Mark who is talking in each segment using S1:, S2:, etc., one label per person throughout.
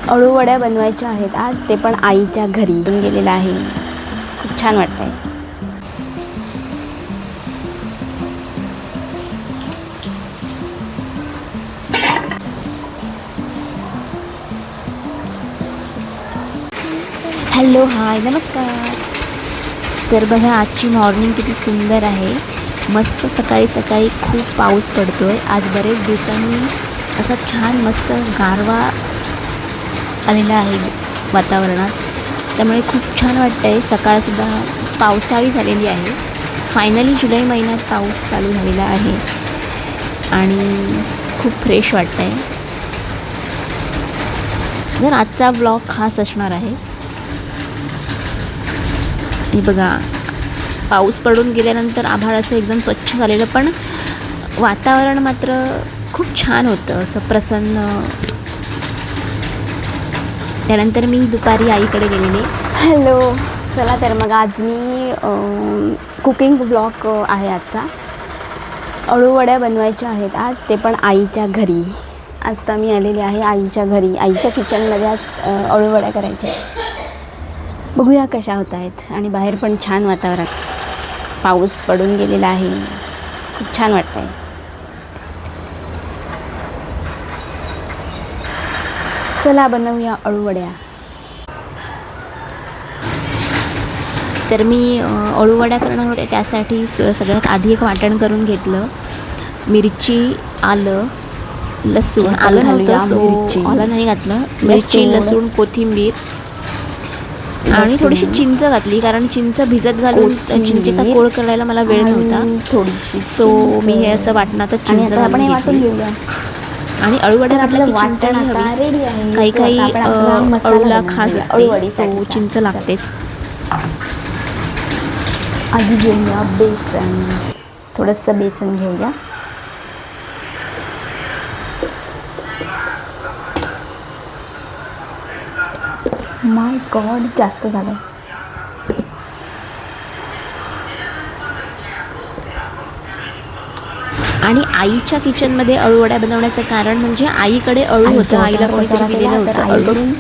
S1: अळूवड्या बनवायच्या आहेत आज, ते पण आईच्या घरी गेलेला आहे. खूप छान वाटतंय. हॅलो, हाय, नमस्कार. तर बघा आजची मॉर्निंग किती सुंदर आहे. मस्त सकाळी सकाळी खूप पाऊस पडतोय. आज बरेच दिवसांनी असा छान मस्त गारवा आलेला आहे वातावरणात, त्यामुळे खूप छान वाटतंय. सकाळसुद्धा पावसाळी झालेली आहे. फायनली जुलै महिन्यात पाऊस चालू झालेला आहे आणि खूप फ्रेश वाटतंय. तर आजचा व्लॉग खास असणार आहे. हे बघा, पाऊस पडून गेल्यानंतर आभाळ असं एकदम स्वच्छ झालेलं, पण वातावरण मात्र खूप छान होतं, असं प्रसन्न. त्यानंतर मी दुपारी आईकडे गेलेले. हॅलो, चला तर मग आज मी कुकिंग ब्लॉग आहे आजचा. अळूवड्या बनवायच्या आहेत आज, ते पण आईच्या घरी. आत्ता मी आलेले आहे आईच्या घरी. आईच्या किचनमध्ये आज अळूवड्या करायच्या. बघूया कशा होत आहेत. आणि बाहेर पण छान वातावरण, पाऊस पडून गेलेला आहे. खूप छान वाटतं आहे. चला बनवूया अळूवड्या. तर मी अळूवड्या करणार होते, त्यासाठी सगळ्यात आधी एक वाटण करून घेतलं. मिरची, आलं, लसूण. आलं नव्हतं, आलं नाही घातलं. मिरची, लसूण, कोथिंबीर आणि थोडीशी चिंच घातली, कारण चिंच भिजत घालून चिंचेचा कोळ करायला मला वेळ नव्हता. थोडीशी सो मी हे असं वाटणातच चिंच घालून घेतली. आणि अळूवड्या म्हटलं की चिंच हवी. काही काही अळूला खास असते, सो चिंच लागतेच. आधी घेऊया बेसन, थोडंसं बेसन घेऊया. माय गॉड, जास्त झालं. आणि आईच्या किचनमध्ये अळूवड्या बनवण्याचं कारण म्हणजे आईकडे अळू होतं, आईला कोणीतरी दिलेलं होतं अळूकडून.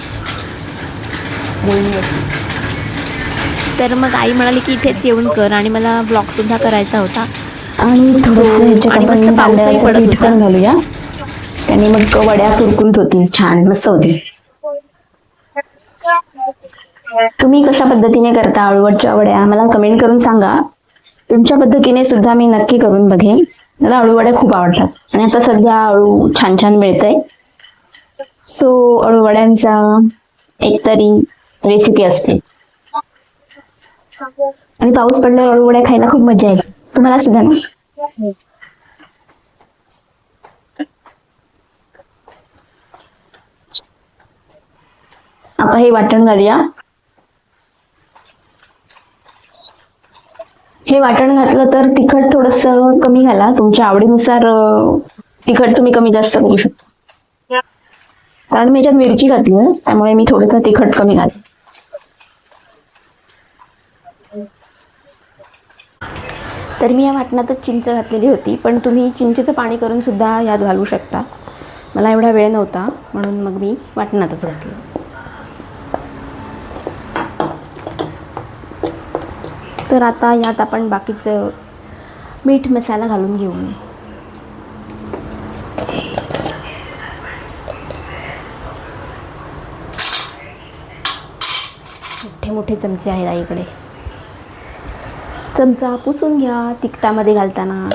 S1: तर मग आई म्हणाली की इथेच येऊन कर, आणि मला ब्लॉगसुद्धा करायचा होता. आणि मस्त पाऊसही पडत होता. घालूया, त्याने मग वड्या कुरकुरीत होतील, छान मस्त होतील. तुम्ही कशा पद्धतीने करता अळूवडच्या वड्या मला कमेंट करून सांगा. तुमच्या पद्धतीने सुद्धा मी नक्की करून बघेन. मला अळूवड्या खूप आवडतात आणि आता सध्या अळू छान छान मिळतंय, सो अळूवड्यांचा एकतरी रेसिपी असते. आणि पाऊस पडल्यावर अळूवड्या खायला खूप मजा येते, तुम्हाला सुद्धा ना? आता हे वाटण घालूया. हे वाटण घातलं तर तिखट थोडंसं कमी घाला, तुमच्या आवडीनुसार तिखट तुम्ही कमी जास्त करू शकता. कारण मी याच्यात मिरची घातली आहे, त्यामुळे मी थोडंसं तिखट कमी घालते. तर मी या वाटणातच चिंच घातलेली होती, पण तुम्ही चिंचेचं पाणी करून सुद्धा यात घालू शकता. मला एवढा वेळ नव्हता म्हणून मग मी वाटणातच घातलं. तर आता यात आपण बाकीचं मीठ मसाला घालून घेऊ. मोठे मोठे चमचे आहेत आईकडे. चमचा पुसून घ्या तिखटामध्ये घालताना.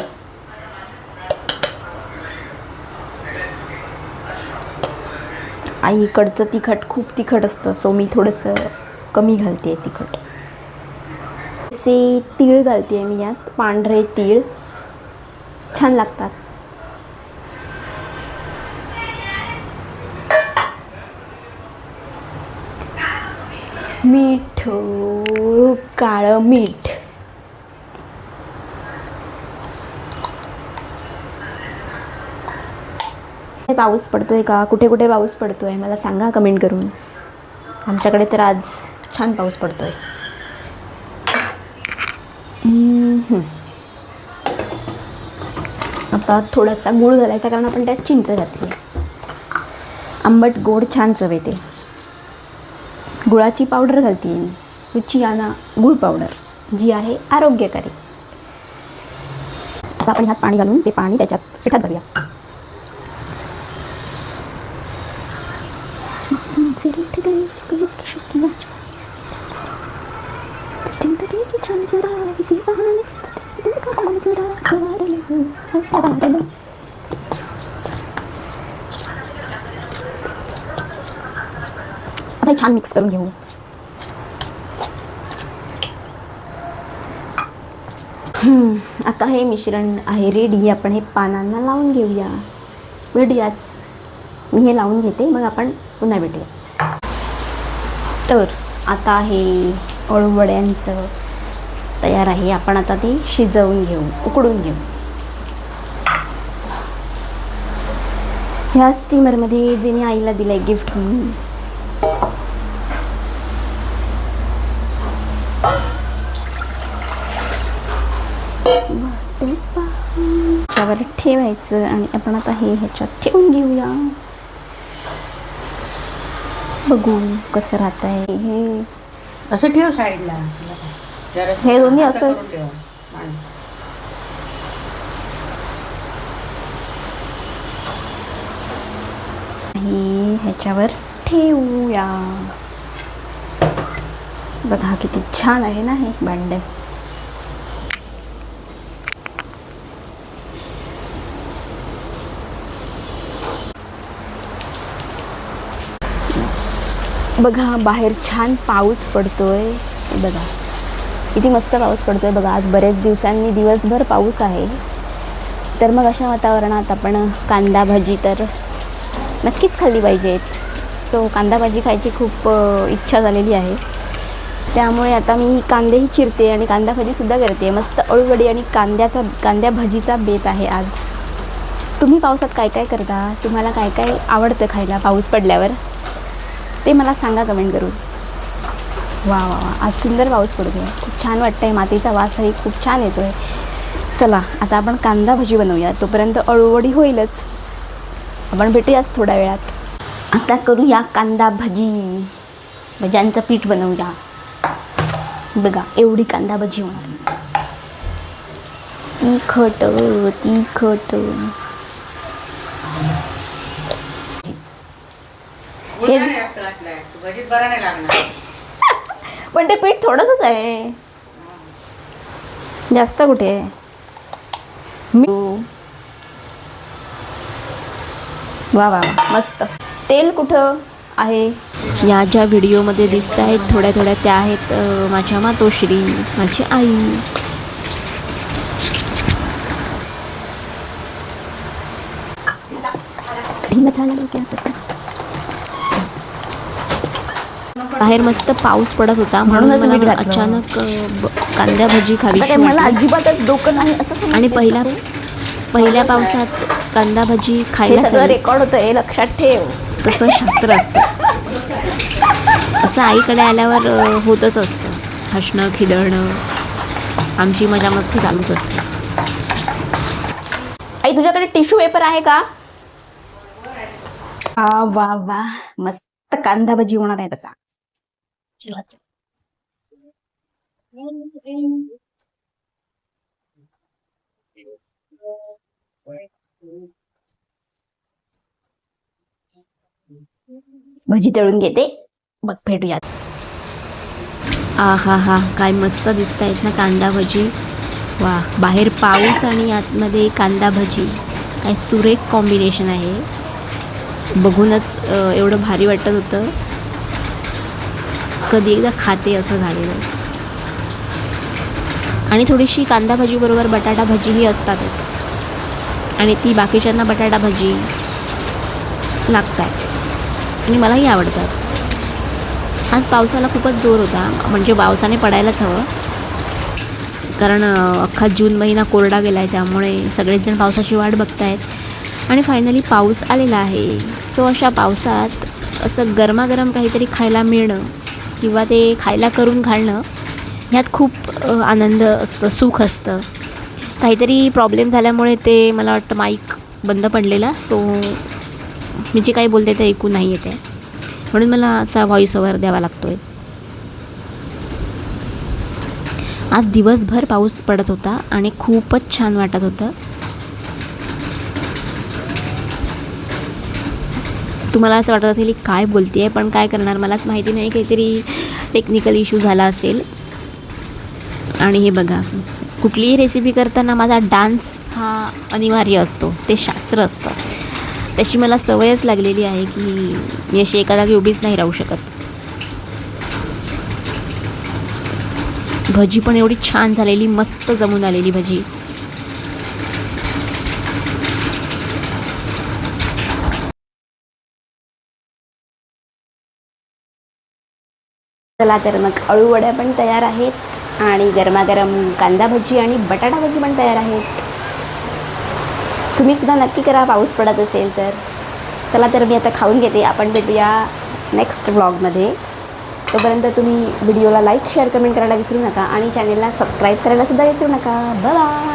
S1: आईकडचं तिखट खूप तिखट असतं, सो मी थोडंसं कमी घालते तिखट. असे तीळ घालते मी यात, पांढरे तीळ छान लागतात. मीठ, काळं मीठ. पाऊस पडतोय का? कुठे कुठे पाऊस पडतोय मला सांगा कमेंट करून. आमच्याकडे तर आज छान पाऊस पडतोय. आता थोडासा गूळ घालायचा, कारण आपण त्यात चिंच घातली. आंबट गोड छान चव येते. गुळाची पावडर घालते, रुचियाना गुळ पावडर जी आहे आरोग्यकारी. आता आपण ह्यात पाणी घालून ते पाणी त्याच्यात पिठात घालूया. आता छान मिक्स करून घेऊ. आता हे मिश्रण आहे रेडी. आपण हे पानांना लावून घेऊया. भेटूयाच. मी हे लावून घेते, मग आपण पुन्हा भेटूया. तर आता हे अळूवड्यांचं तयार आहे. आपण आता ते शिजवून घेऊ, उकडून घेऊ. ह्या स्टीमरमध्ये जे मी आईला दिलं आहे गिफ्ट म्हणून. त्यावर ठेवायचं आणि आपण आता हे ह्याच्यात ठेवून घेऊया. बघू कसं राहत आहे हे.
S2: असं ठेव साईडला.
S1: हे दोन्ही असं ह्याच्यावर ठेवूया. बघा किती छान आहे ना हे भांड. बघा बाहेर छान पाऊस पडतोय. बघा किती मस्त पाऊस पडतोय. बघा आज बरेच दिवसांनी दिवसभर पाऊस आहे. तर मग अशा वातावरणात आपण कांदा भजी तर नक्कीच खाल्ली पाहिजेत. सो कांदा भाजी खायची खूप इच्छा झालेली आहे. त्यामुळे आता मी कांदेही चिरते आणि कांदा भाजीसुद्धा करते. मस्त अळूवडी आणि कांद्या भजीचा बेत आहे आज. तुम्ही पावसात काय काय करता? तुम्हाला काय काय आवडतं खायला पाऊस पडल्यावर ते मला सांगा कमेंट करून. वा वा वा, आज सुंदर पाऊस पडतो आहे. खूप छान वाटतं आहे. मातीचा वासही खूप छान येतो आहे. चला आता आपण कांदा भजी बनवूया. तोपर्यंत अळूवडी होईलच. आपण भेटूयाच थोड्या वेळात. आता करूया कांदा भजी. भज्यांचं पीठ बनवूया. बघा एवढी कांदा भजी होणार. तिखट तिखट. पण ते पीठ थोडंसंच आहे, जास्त कुठे आहे. वा वा मस्त. तेल कुठं आहे? या ज्या व्हिडिओमध्ये दिसत आहेत थोड्या थोड्या त्या आहेत माझ्या मातोश्री, माझी आई. बाहेर मस्त पाऊस पडत होता म्हणून मला अचानक कांदा भजी खावीशी मला अजिबातच डोकं नाही असं. आणि पहिल्या पावसात कांदा भजी खायला रेकॉर्ड होतं हे लक्षात ठेव. तसं शास्त्र असतं. असं आईकडे आल्यावर होतच असतं. हसणं खिदळणं आमची मजा मस्ती चालूच असते. आई तुझ्याकडे टिश्यू पेपर आहे का? वा वा मस्त कांदा भजी होणार आहे आता. भजी तळून घेते मग भेटूयात. हा हा काय मस्त दिसत आहेत ना कांदा भजी. वा बाहेर पाऊस आणि आतमध्ये कांदा भजी काय सुरेख कॉम्बिनेशन आहे. बघूनच एवढं भारी वाटत होतं. कधी एकदा खाते असं झालेलं. आणि थोडीशी कांदा भजी बरोबर बटाटा भजीही असतातच. आणि ती बाकीच्यांना बटाटा भजी लागतात आणि मलाही आवडतात. आज पावसाला खूपच जोर होता. म्हणजे पावसाने पडायलाच हवं. कारण अख्खा जून महिना कोरडा गेला आहे. त्यामुळे सगळेच जण पावसाची वाट बघत आहेत. आणि फायनली पाऊस आलेला आहे. सो अशा पावसात असं गरमागरम काहीतरी खायला मिळणं किंवा ते खायला करून घालणं ह्यात खूप आनंद असतं, सुख असतं. काहीतरी प्रॉब्लेम झाल्यामुळे ते मला वाटतं माईक बंद पडलेला. सो मी जे काही बोलते ते ऐकू नाही येते म्हणून मला असा व्हॉइस ओव्हर द्यावा लागतो आहे. आज दिवसभर पाऊस पडत होता आणि खूपच छान वाटत होतं. तुम्हाला असं वाटत असेल की काय बोलते आहे, पण काय करणार, मलाच माहिती नाही, काहीतरी टेक्निकल इश्यू झाला असेल. आणि हे बघा, कुठलीही रेसिपी करताना माझा डान्स हा अनिवार्य असतो, ते शास्त्र असतं. त्याची मला सवयच लागलेली आहे की मी अशी एका जागी उभीच नाही राहू शकत. भजी पण एवढी छान झालेली, मस्त जमून आलेली भजी. चला तर मग अळूवड्या पण तयार आहेत आणि गरमागरम कांदा भजी आणि बटाटा भजी पण तयार आहेत. तुम्ही सुद्धा नक्की करा पाऊस पडत असेल तर. चला तर मी आता खाऊन घेते. आपण भेटूया नेक्स्ट व्लॉगमध्ये. तोपर्यंत तुम्ही व्हिडिओला लाईक शेअर कमेंट करायला विसरू नका आणि चॅनलला सबस्क्राईब करायला सुद्धा विसरू नका. Bye bye.